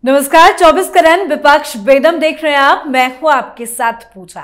नमस्कार, 24 करन विपक्ष बेदम देख रहे हैं आप। मैं हूं आपके साथ पूजा।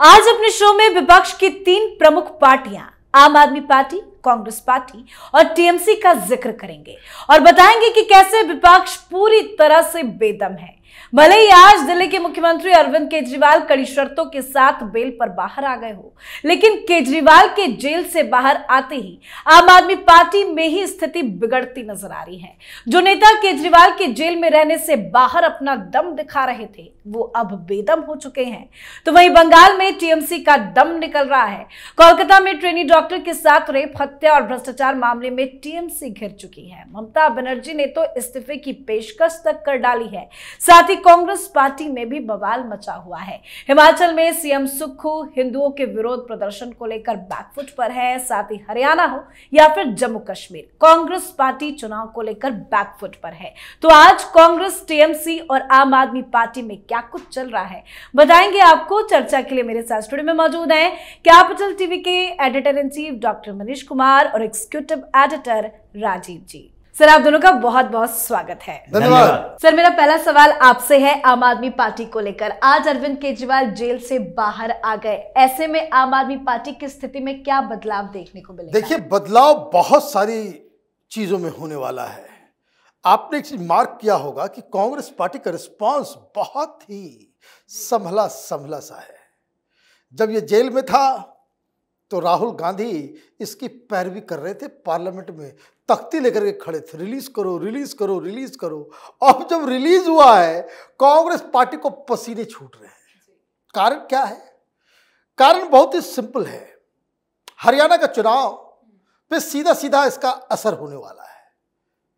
आज अपने शो में विपक्ष की 3 प्रमुख पार्टियां आम आदमी पार्टी, कांग्रेस पार्टी और टीएमसी का जिक्र करेंगे और बताएंगे कि कैसे विपक्ष पूरी तरह से बेदम है। भले ही आज दिल्ली के मुख्यमंत्री अरविंद केजरीवाल कड़ी शर्तों के साथ बेल पर बाहर आ गए हो, लेकिन केजरीवाल के जेल से बाहर आते ही आम आदमी पार्टी में ही स्थिति बिगड़ती नजर आ रही है। जो नेता केजरीवाल के जेल में रहने से बाहर अपना दम दिखा रहे थे, वो अब बेदम हो चुके हैं। तो वहीं बंगाल में टीएमसी का दम निकल रहा है। कोलकाता में ट्रेनी डॉक्टर के साथ रेप, हत्या और भ्रष्टाचार मामले में टीएमसी घिर चुकी है। ममता बनर्जी ने तो इस्तीफे की पेशकश तक कर डाली है। साथ ही कांग्रेस पार्टी में भी बवाल मचा हुआ है। हिमाचल में सीएम सुक्खू हिंदुओं के विरोध प्रदर्शन को लेकर बैकफुट पर है। साथ ही हरियाणा हो या फिर जम्मू कश्मीर, कांग्रेस पार्टी चुनाव को लेकर बैकफुट पर है। तो आज कांग्रेस, टीएमसी और आम आदमी पार्टी में क्या कुछ चल रहा है, बताएंगे आपको। चर्चा के लिए मेरे साथ स्टूडियो में मौजूद हैं कैपिटल टीवी के editor in chief doctor Manish Kumar और एग्जीक्यूटिव एडिटर राजीव जी। सर, आप दोनों का बहुत बहुत स्वागत है। धन्यवाद। सर, मेरा पहला सवाल आपसे है आम आदमी पार्टी को लेकर। आज अरविंद केजरीवाल जेल से बाहर आ गए, ऐसे में आम आदमी पार्टी की स्थिति में क्या बदलाव देखने को मिलेगा? देखिए, बदलाव बहुत सारी चीजों में होने वाला है। आपने एक चीज मार्क किया होगा कि कांग्रेस पार्टी का रिस्पांस बहुत ही संभला संभला सा है। जब ये जेल में था तो राहुल गांधी इसकी पैरवी कर रहे थे, पार्लियामेंट में तख्ती लेकर के खड़े थे, रिलीज करो रिलीज करो रिलीज करो। अब जब रिलीज हुआ है, कांग्रेस पार्टी को पसीने छूट रहे हैं। कारण क्या है? कारण बहुत ही सिंपल है। हरियाणा का चुनाव पे सीधा सीधा इसका असर होने वाला है।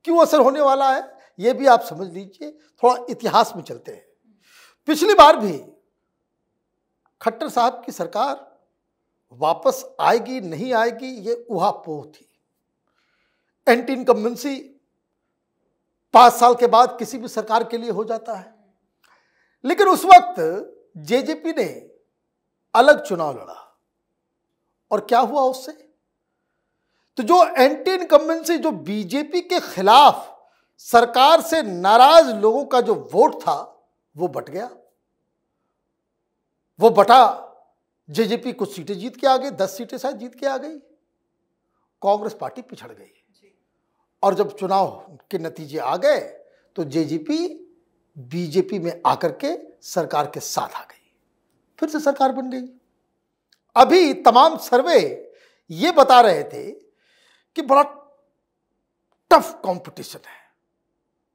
क्यों असर होने वाला है, यह भी आप समझ लीजिए। थोड़ा इतिहास में चलते हैं। पिछली बार भी खट्टर साहब की सरकार वापस आएगी नहीं आएगी, ये उहापोह थी। एंटी इनकम्बेंसी 5 साल के बाद किसी भी सरकार के लिए हो जाता है। लेकिन उस वक्त जेजेपी ने अलग चुनाव लड़ा और क्या हुआ उससे? तो जो एंटी इनकम्बेंसी, जो बीजेपी के खिलाफ सरकार से नाराज लोगों का जो वोट था, वो बट गया। वो बटा, जेजेपी कुछ सीटें जीत के आ गई, 10 सीटें शायद जीत के आ गई। कांग्रेस पार्टी पिछड़ गई और जब चुनाव के नतीजे आ गए तो जेजेपी बीजेपी में आकर के सरकार के साथ आ गई, फिर से सरकार बन गई। अभी तमाम सर्वे ये बता रहे थे कि बड़ा टफ कंपटीशन है।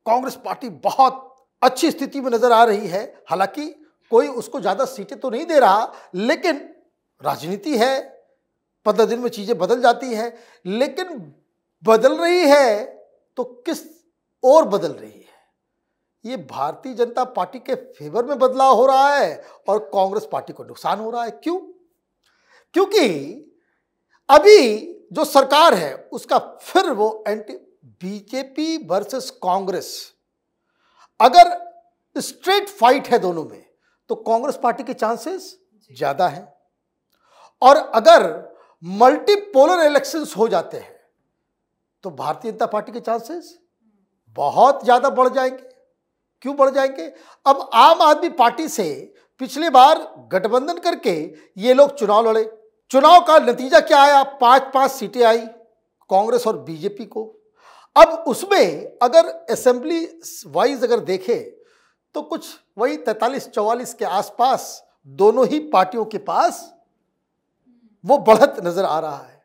कांग्रेस पार्टी बहुत अच्छी स्थिति में नजर आ रही है। हालांकि कोई उसको ज्यादा सीटें तो नहीं दे रहा, लेकिन राजनीति है, 15 दिन में चीजें बदल जाती है। लेकिन बदल रही है तो किस ओर बदल रही है? ये भारतीय जनता पार्टी के फेवर में बदलाव हो रहा है और कांग्रेस पार्टी को नुकसान हो रहा है। क्यों? क्योंकि अभी जो सरकार है उसका फिर वो एंटी बीजेपी वर्सेस कांग्रेस, अगर स्ट्रेट फाइट है दोनों में, तो कांग्रेस पार्टी के चांसेस ज्यादा हैं। और अगर मल्टीपोलर इलेक्शंस हो जाते हैं तो भारतीय जनता पार्टी के चांसेस बहुत ज्यादा बढ़ जाएंगे। क्यों बढ़ जाएंगे? अब आम आदमी पार्टी से पिछली बार गठबंधन करके ये लोग चुनाव लड़े। चुनाव का नतीजा क्या आया? 5-5 सीटें आई कांग्रेस और बीजेपी को। अब उसमें अगर असेंबली वाइज अगर देखें तो कुछ वही 43-44 के आसपास दोनों ही पार्टियों के पास वो बढ़त नजर आ रहा है।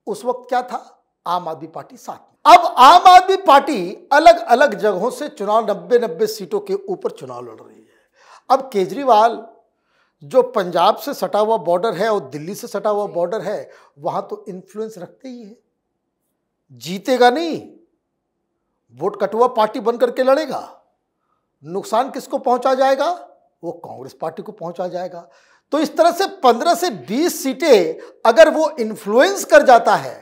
उस वक्त क्या था? आम आदमी पार्टी साथ में। अब आम आदमी पार्टी अलग अलग जगहों से चुनाव 90-90 सीटों के ऊपर चुनाव लड़ रही है। अब केजरीवाल जो पंजाब से सटा हुआ बॉर्डर है और दिल्ली से सटा हुआ बॉर्डर है, वहां तो इन्फ्लुएंस रखते ही है। जीतेगा नहीं, वोट कटुआ पार्टी बन करके लड़ेगा। नुकसान किसको पहुंचा जाएगा? वो कांग्रेस पार्टी को पहुंचा जाएगा। तो इस तरह से 15 से 20 सीटें अगर वो इन्फ्लुएंस कर जाता है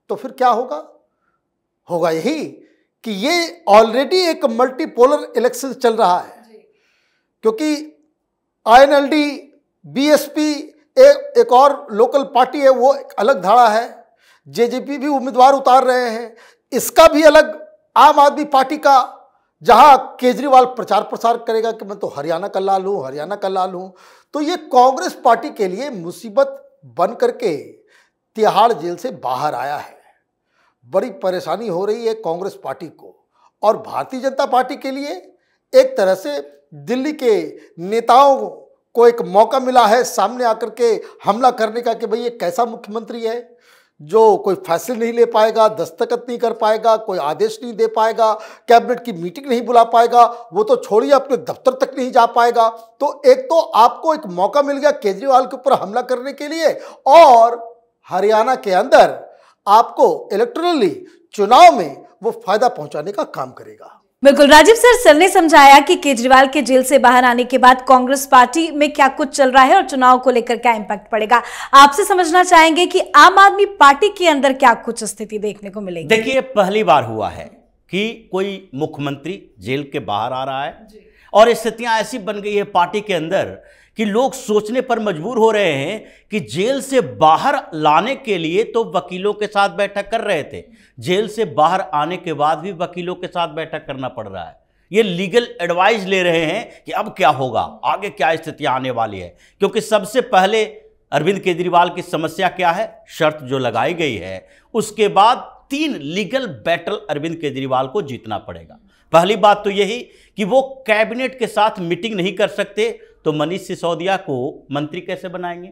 तो फिर क्या होगा? होगा यही कि ये ऑलरेडी एक मल्टीपोलर इलेक्शन चल रहा है। क्योंकि आईएनएलडी, बीएसपी एक और लोकल पार्टी है, वो एक अलग धारा है। जेजेपी भी उम्मीदवार उतार रहे हैं, इसका भी अलग आम आदमी पार्टी का जहां केजरीवाल प्रचार प्रसार करेगा कि मैं तो हरियाणा का लाल हूं, हरियाणा का लाल हूं, तो ये कांग्रेस पार्टी के लिए मुसीबत बन करके तिहाड़ जेल से बाहर आया है। बड़ी परेशानी हो रही है कांग्रेस पार्टी को, और भारतीय जनता पार्टी के लिए एक तरह से दिल्ली के नेताओं को एक मौका मिला है सामने आकर के हमला करने का कि भाई ये कैसा मुख्यमंत्री है जो कोई फैसले नहीं ले पाएगा, दस्तखत नहीं कर पाएगा, कोई आदेश नहीं दे पाएगा, कैबिनेट की मीटिंग नहीं बुला पाएगा, वो तो छोड़िए अपने दफ्तर तक नहीं जा पाएगा। तो एक तो आपको एक मौका मिल गया केजरीवाल के ऊपर हमला करने के लिए, और हरियाणा के अंदर आपको इलेक्टोरली चुनाव में वो फायदा पहुंचाने का काम करेगा। बिल्कुल राजीव सर ने समझाया कि केजरीवाल के जेल से बाहर आने के बाद कांग्रेस पार्टी में क्या कुछ चल रहा है और चुनाव को लेकर क्या इंपैक्ट पड़ेगा। आपसे समझना चाहेंगे कि आम आदमी पार्टी के अंदर क्या कुछ स्थिति देखने को मिलेगी। देखिए, पहली बार हुआ है कि कोई मुख्यमंत्री जेल के बाहर आ रहा है, और स्थितियां ऐसी बन गई है पार्टी के अंदर कि लोग सोचने पर मजबूर हो रहे हैं कि जेल से बाहर लाने के लिए तो वकीलों के साथ बैठक कर रहे थे, जेल से बाहर आने के बाद भी वकीलों के साथ बैठक करना पड़ रहा है। ये लीगल एडवाइस ले रहे हैं कि अब क्या होगा, आगे क्या स्थितियां आने वाली है। क्योंकि सबसे पहले अरविंद केजरीवाल की समस्या क्या है, शर्त जो लगाई गई है, उसके बाद 3 लीगल बैटल अरविंद केजरीवाल को जीतना पड़ेगा। पहली बात तो यही कि वो कैबिनेट के साथ मीटिंग नहीं कर सकते, तो मनीष सिसोदिया को मंत्री कैसे बनाएंगे,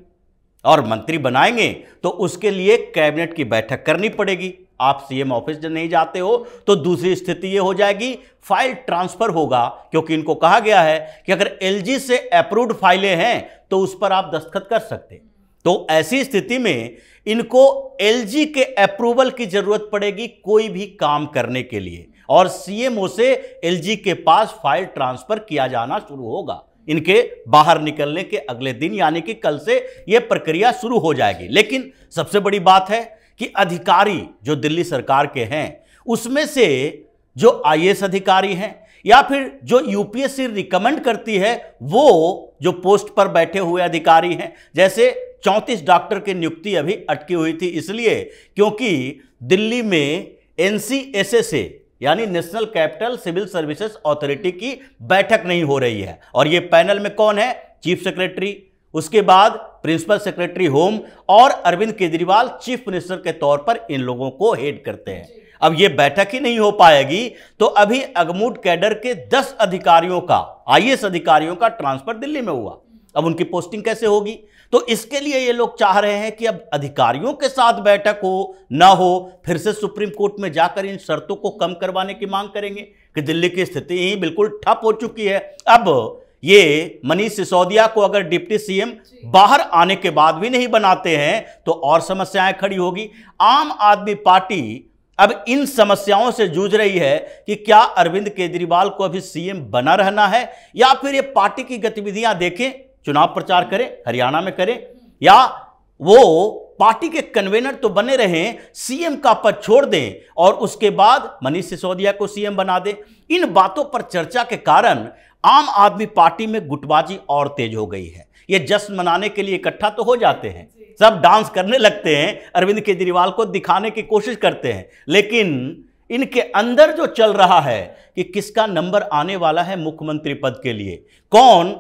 और मंत्री बनाएंगे तो उसके लिए कैबिनेट की बैठक करनी पड़ेगी। आप सीएम ऑफिस जब नहीं जाते हो तो दूसरी स्थिति ये हो जाएगी, फाइल ट्रांसफर होगा, क्योंकि इनको कहा गया है कि अगर एलजी से अप्रूव्ड फाइलें हैं तो उस पर आप दस्तखत कर सकते। तो ऐसी स्थिति में इनको एलजी के अप्रूवल की जरूरत पड़ेगी कोई भी काम करने के लिए, और सीएमओ से एलजी के पास फाइल ट्रांसफर किया जाना शुरू होगा। इनके बाहर निकलने के अगले दिन यानी कि कल से यह प्रक्रिया शुरू हो जाएगी। लेकिन सबसे बड़ी बात है कि अधिकारी जो दिल्ली सरकार के हैं, उसमें से जो आईएएस अधिकारी हैं या फिर जो यूपीएससी रिकमेंड करती है, वो जो पोस्ट पर बैठे हुए अधिकारी हैं, जैसे 34 डॉक्टर की नियुक्ति अभी अटकी हुई थी, इसलिए क्योंकि दिल्ली में एनसीएसए यानी national capital civil services authority की बैठक नहीं हो रही है। और ये पैनल में कौन है, चीफ सेक्रेटरी, उसके बाद प्रिंसिपल सेक्रेटरी होम, और अरविंद केजरीवाल चीफ मिनिस्टर के तौर पर इन लोगों को हेड करते हैं। अब ये बैठक ही नहीं हो पाएगी तो अभी अगमूड कैडर के 10 अधिकारियों का, आईएएस अधिकारियों का ट्रांसफर दिल्ली में हुआ, अब उनकी पोस्टिंग कैसे होगी। तो इसके लिए ये लोग चाह रहे हैं कि अब अधिकारियों के साथ बैठक हो ना हो, फिर से सुप्रीम कोर्ट में जाकर इन शर्तों को कम करवाने की मांग करेंगे कि दिल्ली की स्थिति ही बिल्कुल ठप हो चुकी है। अब ये मनीष सिसोदिया को अगर डिप्टी सीएम बाहर आने के बाद भी नहीं बनाते हैं तो और समस्याएं खड़ी होगी। आम आदमी पार्टी अब इन समस्याओं से जूझ रही है कि क्या अरविंद केजरीवाल को अभी सीएम बना रहना है, या फिर ये पार्टी की गतिविधियां देखें, चुनाव प्रचार करें, हरियाणा में करें, या वो पार्टी के कन्वेनर तो बने रहें, सीएम का पद छोड़ दें और उसके बाद मनीष सिसोदिया को सीएम बना दें। इन बातों पर चर्चा के कारण आम आदमी पार्टी में गुटबाजी और तेज हो गई है। ये जश्न मनाने के लिए इकट्ठा तो हो जाते हैं, सब डांस करने लगते हैं, अरविंद केजरीवाल को दिखाने की कोशिश करते हैं, लेकिन इनके अंदर जो चल रहा है कि किसका नंबर आने वाला है मुख्यमंत्री पद के लिए, कौन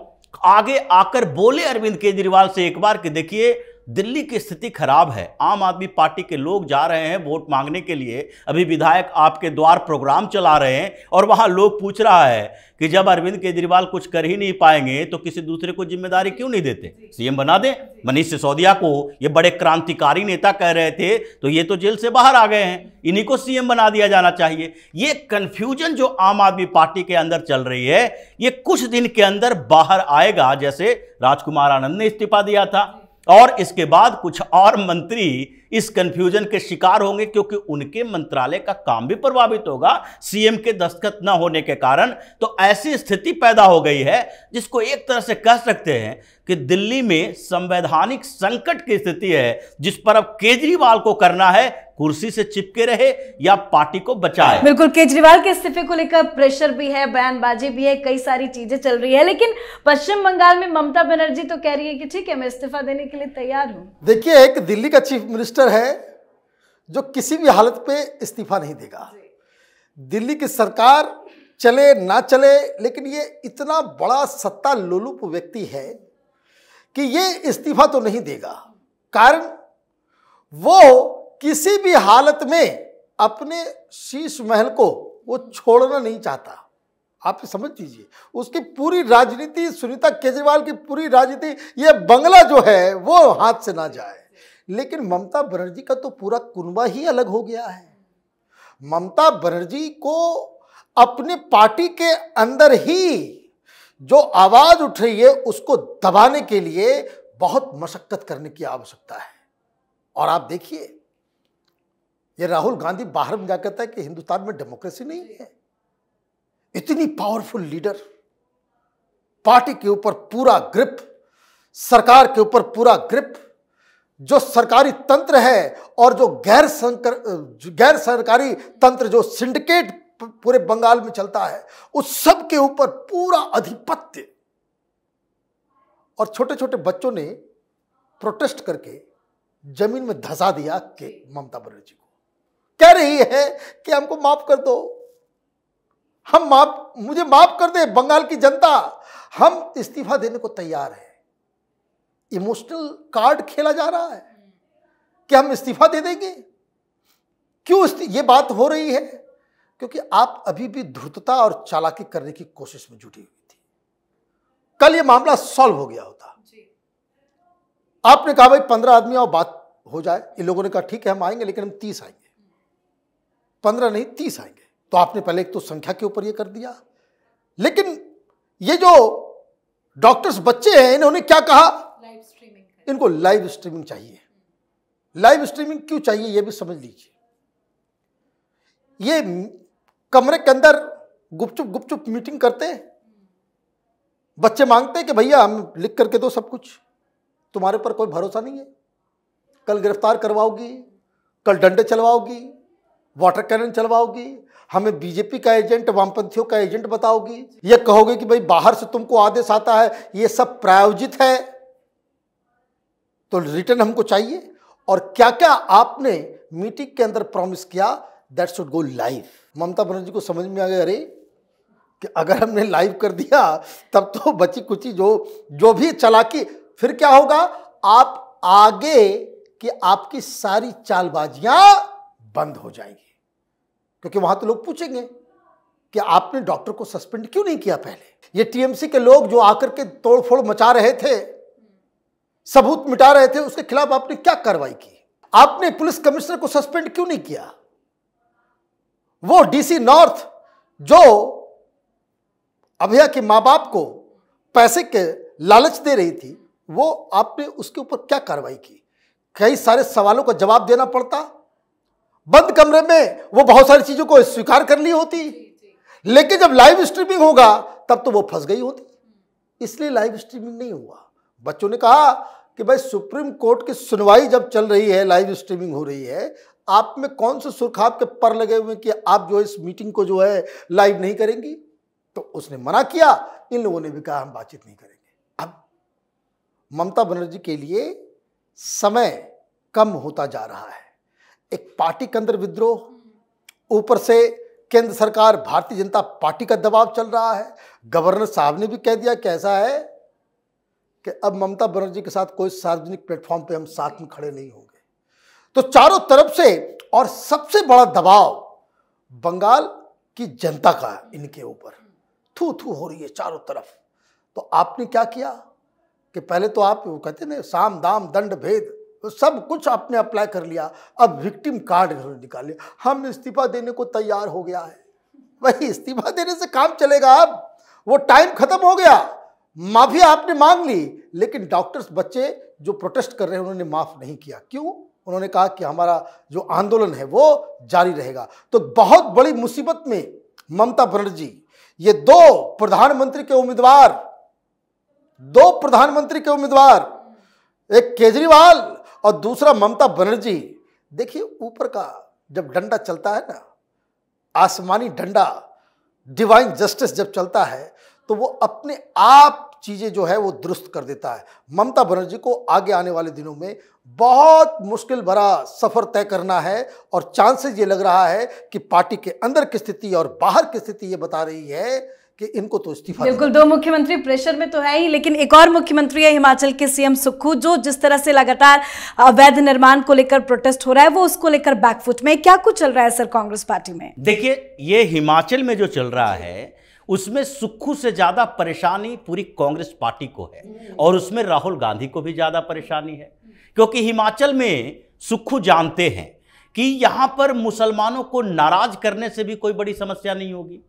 आगे आकर बोले अरविंद केजरीवाल से एक बार कि देखिए दिल्ली की स्थिति खराब है, आम आदमी पार्टी के लोग जा रहे हैं वोट मांगने के लिए, अभी विधायक आपके द्वार प्रोग्राम चला रहे हैं, और वहां लोग पूछ रहा है कि जब अरविंद केजरीवाल कुछ कर ही नहीं पाएंगे तो किसी दूसरे को जिम्मेदारी क्यों नहीं देते, सीएम बना दें। मनीष सिसोदिया को ये बड़े क्रांतिकारी नेता कह रहे थे, तो ये तो जेल से बाहर आ गए हैं, इन्हीं को सीएम बना दिया जाना चाहिए। ये कंफ्यूजन जो आम आदमी पार्टी के अंदर चल रही है, ये कुछ दिन के अंदर बाहर आएगा। जैसे राजकुमार आनंद ने इस्तीफा दिया था, और इसके बाद कुछ और मंत्री इस कंफ्यूजन के शिकार होंगे, क्योंकि उनके मंत्रालय का काम भी प्रभावित होगा सीएम के दस्तखत न होने के कारण। तो ऐसी स्थिति पैदा हो गई है जिसको एक तरह से कह सकते हैं कि दिल्ली में संवैधानिक संकट की स्थिति है, जिस पर अब केजरीवाल को करना है कुर्सी से चिपके रहे या पार्टी को बचाए। बिल्कुल, केजरीवाल के इस्तीफे को लेकर प्रेशर भी है, बयानबाजी भी है, कई सारी चीजें चल रही है, लेकिन पश्चिम बंगाल में ममता बनर्जी तो कह रही है कि ठीक है मैं इस्तीफा देने के लिए तैयार हूं। देखिए, एक दिल्ली का चीफ मिनिस्टर है जो किसी भी हालत पे इस्तीफा नहीं देगा। दिल्ली की सरकार चले ना चले, लेकिन ये इतना बड़ा सत्ता लोलुप व्यक्ति है कि ये इस्तीफा तो नहीं देगा। कारण वो किसी भी हालत में अपने शीश महल को वो छोड़ना नहीं चाहता। आप समझ लीजिए, उसकी पूरी राजनीति, सुनीता केजरीवाल की पूरी राजनीति, ये बंगला जो है वो हाथ से ना जाए। लेकिन ममता बनर्जी का तो पूरा कुनबा ही अलग हो गया है। ममता बनर्जी को अपने पार्टी के अंदर ही जो आवाज उठ रही है उसको दबाने के लिए बहुत मशक्कत करने की आवश्यकता है। और आप देखिए, ये राहुल गांधी बाहर में जाकर कहता है कि हिंदुस्तान में डेमोक्रेसी नहीं है। इतनी पावरफुल लीडर, पार्टी के ऊपर पूरा ग्रिप, सरकार के ऊपर पूरा ग्रिप, जो सरकारी तंत्र है और जो गैर सरकारी तंत्र, जो सिंडिकेट पूरे बंगाल में चलता है, उस सब के ऊपर पूरा अधिपत्य। और छोटे छोटे बच्चों ने प्रोटेस्ट करके जमीन में धंसा दिया कि ममता बनर्जी को, कह रही है कि हमको माफ कर दो, मुझे माफ कर दे बंगाल की जनता, हम इस्तीफा देने को तैयार है। इमोशनल कार्ड खेला जा रहा है कि हम इस्तीफा दे देंगे। क्यों ये बात हो रही है? क्योंकि आप अभी भी धूर्तता और चालाकी करने की कोशिश में जुटी हुई थी। कल ये मामला सॉल्व हो गया होता। आपने कहा भाई 15 आदमी और बात हो जाए। इन लोगों ने कहा ठीक है हम आएंगे, लेकिन हम 30 आएंगे, 15 नहीं 30 आएंगे। तो आपने पहले एक तो संख्या के ऊपर ये कर दिया। लेकिन ये जो डॉक्टर्स बच्चे हैं, इन्होंने क्या कहा? इनको लाइव स्ट्रीमिंग चाहिए। लाइव स्ट्रीमिंग क्यों चाहिए ये भी समझ लीजिए। ये कमरे के अंदर गुपचुप गुपचुप मीटिंग करते हैं, बच्चे मांगते हैं कि भैया हम लिख करके दो सब कुछ, तुम्हारे पर कोई भरोसा नहीं है, कल गिरफ्तार करवाओगी, कल डंडे चलवाओगी, वाटर कैनन चलवाओगी, हमें बीजेपी का एजेंट, वामपंथियों का एजेंट बताओगी, ये कहोगे कि भाई बाहर से तुमको आदेश आता है, ये सब प्रायोजित है, तो रिटर्न हमको चाहिए। और क्या क्या आपने मीटिंग के अंदर प्रॉमिस किया, that should go live. Mamata Banerjee को समझ में आ गया, अरे कि अगर हमने लाइव कर दिया तब तो बची कुची जो भी चालाकी, फिर क्या होगा, आप आगे कि आपकी सारी चालबाजियां बंद हो जाएंगी। क्योंकि वहां तो लोग पूछेंगे कि आपने डॉक्टर को सस्पेंड क्यों नहीं किया पहले। ये टीएमसी के लोग जो आकर के तोड़फोड़ मचा रहे थे, सबूत मिटा रहे थे, उसके खिलाफ आपने क्या कार्रवाई की? आपने पुलिस कमिश्नर को सस्पेंड क्यों नहीं किया? वो डीसी नॉर्थ जो अभया के मां बाप को पैसे के लालच दे रही थी, वो आपने उसके ऊपर क्या कार्रवाई की? कई सारे सवालों का जवाब देना पड़ता। बंद कमरे में वो बहुत सारी चीजों को स्वीकार कर ली होती, लेकिन जब लाइव स्ट्रीमिंग होगा तब तो वो फंस गई होती। इसलिए लाइव स्ट्रीमिंग नहीं हुआ। बच्चों ने कहा कि भाई सुप्रीम कोर्ट की सुनवाई जब चल रही है, लाइव स्ट्रीमिंग हो रही है, आप में कौन से सुरखाब के पर लगे हुए कि आप जो इस मीटिंग को जो है लाइव नहीं करेंगी? तो उसने मना किया, इन लोगों ने भी कहा हम बातचीत नहीं करेंगे। अब ममता बनर्जी के लिए समय कम होता जा रहा है। एक पार्टी के अंदर विद्रोह, ऊपर से केंद्र सरकार भारतीय जनता पार्टी का दबाव चल रहा है। गवर्नर साहब ने भी कह दिया कि ऐसा है कि अब ममता बनर्जी के साथ कोई सार्वजनिक प्लेटफॉर्म पे हम साथ में खड़े नहीं होंगे। तो चारों तरफ से, और सबसे बड़ा दबाव बंगाल की जनता का इनके ऊपर थू थू हो रही है चारों तरफ। तो आपने क्या किया कि पहले तो आप वो कहते ना साम दाम दंड भेद, तो सब कुछ आपने अप्लाई कर लिया। अब विक्टिम कार्ड निकाल लिया, हम इस्तीफा देने को तैयार हो गया है। वही इस्तीफा देने से काम चलेगा? अब वो टाइम खत्म हो गया। माफी आपने मांग ली, लेकिन डॉक्टर्स बच्चे जो प्रोटेस्ट कर रहे हैं उन्होंने माफ नहीं किया। क्यों? उन्होंने कहा कि हमारा जो आंदोलन है वो जारी रहेगा। तो बहुत बड़ी मुसीबत में ममता बनर्जी, ये दो प्रधानमंत्री के उम्मीदवार, एक केजरीवाल और दूसरा ममता बनर्जी। देखिए ऊपर का जब डंडा चलता है ना, आसमानी डंडा, डिवाइन जस्टिस जब चलता है, तो वो अपने आप चीज़ें जो है वो दुरुस्त कर देता है। ममता बनर्जी को आगे आने वाले दिनों में बहुत मुश्किल भरा सफ़र तय करना है और चांसेस ये लग रहा है कि पार्टी के अंदर की स्थिति और बाहर की स्थिति ये बता रही है कि इनको तो इस्तीफा। बिल्कुल, दो मुख्यमंत्री प्रेशर में तो है ही, लेकिन एक और मुख्यमंत्री है हिमाचल के सीएम सुक्खू, जो जिस तरह से लगातार अवैध निर्माण को लेकर प्रोटेस्ट हो रहा है, वो उसको लेकर बैकफुट में। क्या कुछ चल रहा है सर कांग्रेस पार्टी में? देखिए, ये हिमाचल में जो चल रहा है उसमें सुक्खू से ज्यादा परेशानी पूरी कांग्रेस पार्टी को है और उसमें राहुल गांधी को भी ज्यादा परेशानी है, क्योंकि हिमाचल में सुक्खू जानते हैं कि यहां पर मुसलमानों को नाराज करने से भी कोई बड़ी समस्या नहीं होगी।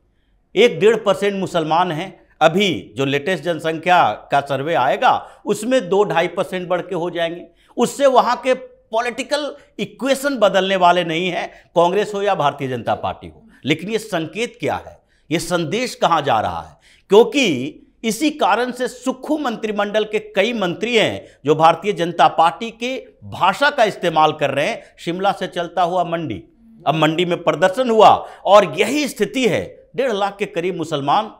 1-1.5% मुसलमान हैं। अभी जो लेटेस्ट जनसंख्या का सर्वे आएगा उसमें 2-2.5% बढ़ के हो जाएंगे। उससे वहां के पॉलिटिकल इक्वेशन बदलने वाले नहीं है, कांग्रेस हो या भारतीय जनता पार्टी हो। लेकिन ये संकेत क्या है, ये संदेश कहां जा रहा है? क्योंकि इसी कारण से सुक्खू मंत्रिमंडल के कई मंत्री हैं जो भारतीय जनता पार्टी के भाषा का इस्तेमाल कर रहे हैं। शिमला से चलता हुआ मंडी, अब मंडी में प्रदर्शन हुआ और यही स्थिति है। 1.5 लाख के करीब मुसलमान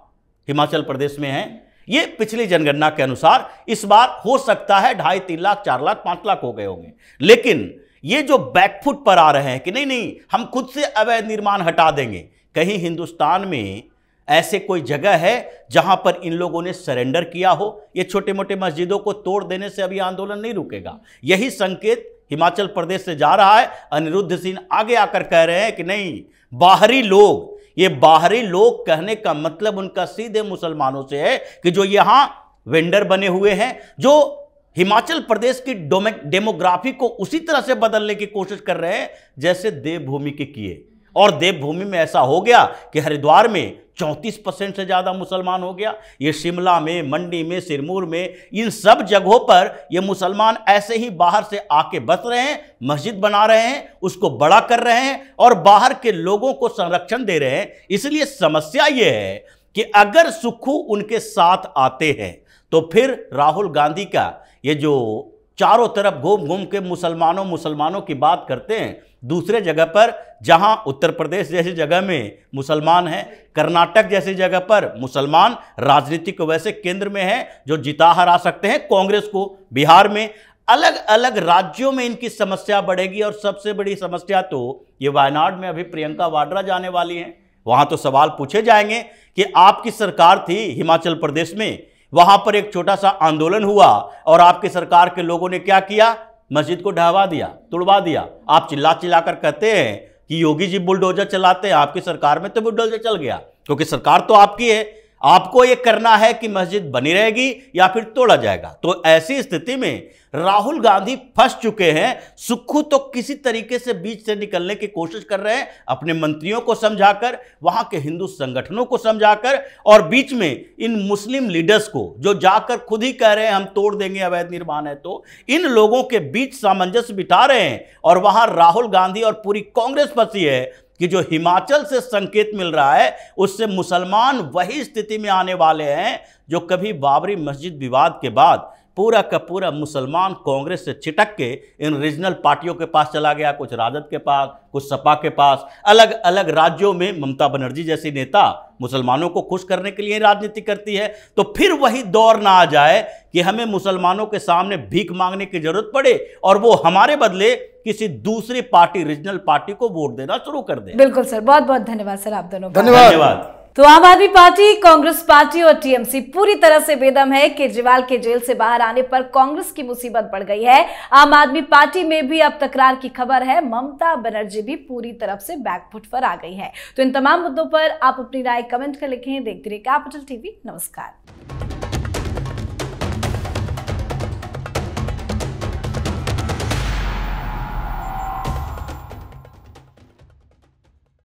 हिमाचल प्रदेश में हैं। ये पिछली जनगणना के अनुसार इस बार हो सकता है 2.5, 3 लाख, 4 लाख, 5 लाख हो गए होंगे। लेकिन ये जो बैकफुट पर आ रहे हैं कि नहीं नहीं हम खुद से अवैध निर्माण हटा देंगे, कहीं हिंदुस्तान में ऐसे कोई जगह है जहां पर इन लोगों ने सरेंडर किया हो? ये छोटे मोटे मस्जिदों को तोड़ देने से अभी आंदोलन नहीं रुकेगा। यही संकेत हिमाचल प्रदेश से जा रहा है। अनिरुद्ध सिंह आगे आकर कह रहे हैं कि नहीं, बाहरी लोग, ये बाहरी लोग कहने का मतलब उनका सीधे मुसलमानों से है कि जो यहां वेंडर बने हुए हैं, जो हिमाचल प्रदेश की डेमोग्राफी को उसी तरह से बदलने की कोशिश कर रहे हैं जैसे देवभूमि के किए। और देवभूमि में ऐसा हो गया कि हरिद्वार में 34% से ज्यादा मुसलमान हो गया। ये शिमला में, मंडी में, सिरमौर में, इन सब जगहों पर ये मुसलमान ऐसे ही बाहर से आके बस रहे हैं, मस्जिद बना रहे हैं, उसको बड़ा कर रहे हैं और बाहर के लोगों को संरक्षण दे रहे हैं। इसलिए समस्या ये है कि अगर सुक्खू उनके साथ आते हैं तो फिर राहुल गांधी का ये जो चारों तरफ घूम घूम के मुसलमानों की बात करते हैं, दूसरे जगह पर जहां उत्तर प्रदेश जैसी जगह में मुसलमान हैं, कर्नाटक जैसी जगह पर मुसलमान राजनीतिक वैसे केंद्र में है जो जिता हरा सकते हैं कांग्रेस को। बिहार में अलग अलग राज्यों में इनकी समस्या बढ़ेगी और सबसे बड़ी समस्या तो ये वायनाड में अभी प्रियंका वाड्रा जाने वाली हैं। वहां तो सवाल पूछे जाएंगे कि आपकी सरकार थी हिमाचल प्रदेश में, वहां पर एक छोटा सा आंदोलन हुआ और आपकी सरकार के लोगों ने क्या किया? मस्जिद को ढहवा दिया, तुड़वा दिया। आप चिल्ला चिल्लाकर कहते हैं कि योगी जी बुलडोजर चलाते हैं, आपकी सरकार में तो बुलडोजर चल गया, क्योंकि सरकार तो आपकी है। आपको यह करना है कि मस्जिद बनी रहेगी या फिर तोड़ा जाएगा। तो ऐसी स्थिति में राहुल गांधी फंस चुके हैं। सुक्खू तो किसी तरीके से बीच से निकलने की कोशिश कर रहे हैं, अपने मंत्रियों को समझाकर, वहां के हिंदू संगठनों को समझाकर, और बीच में इन मुस्लिम लीडर्स को जो जाकर खुद ही कह रहे हैं हम तोड़ देंगे अवैध निर्माण है, तो इन लोगों के बीच सामंजस्य बिठा रहे हैं। और वहां राहुल गांधी और पूरी कांग्रेस फंसी है कि जो हिमाचल से संकेत मिल रहा है उससे मुसलमान वही स्थिति में आने वाले हैं जो कभी बाबरी मस्जिद विवाद के बाद पूरा का पूरा मुसलमान कांग्रेस से छिटक के इन रीजनल पार्टियों के पास चला गया, कुछ राजद के पास, कुछ सपा के पास। अलग अलग राज्यों में ममता बनर्जी जैसी नेता मुसलमानों को खुश करने के लिए राजनीति करती है। तो फिर वही दौर ना आ जाए कि हमें मुसलमानों के सामने भीख मांगने की जरूरत पड़े और वो हमारे बदले किसी दूसरी पार्टी, रीजनल पार्टी को वोट देना शुरू कर दे। बिल्कुल सर, बहुत बहुत धन्यवाद सर आप दोनों का। धन्यवाद। तो आम आदमी पार्टी, कांग्रेस पार्टी और टीएमसी पूरी तरह से बेदम है। केजरीवाल के जेल से बाहर आने पर कांग्रेस की मुसीबत बढ़ गई है। आम आदमी पार्टी में भी अब तकरार की खबर है। ममता बनर्जी भी पूरी तरफ से बैकफुट पर आ गई है। तो इन तमाम मुद्दों पर आप अपनी राय कमेंट कर लिखें। देखते रहिए कैपिटल टीवी। नमस्कार।